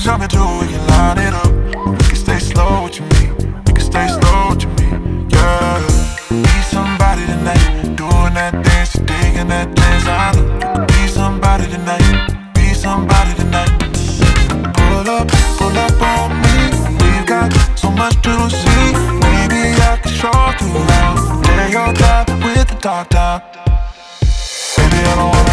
tell me to, we can line it up. We can stay slow, what you mean? We can stay slow, what you mean? Yeah. Be somebody tonight, doing that dance, digging that dance. I know you can be somebody tonight, be somebody tonight. Pull up on me. We've got so much to see. Maybe I can show you around. Lay your top with the top down. Baby, I don't wanna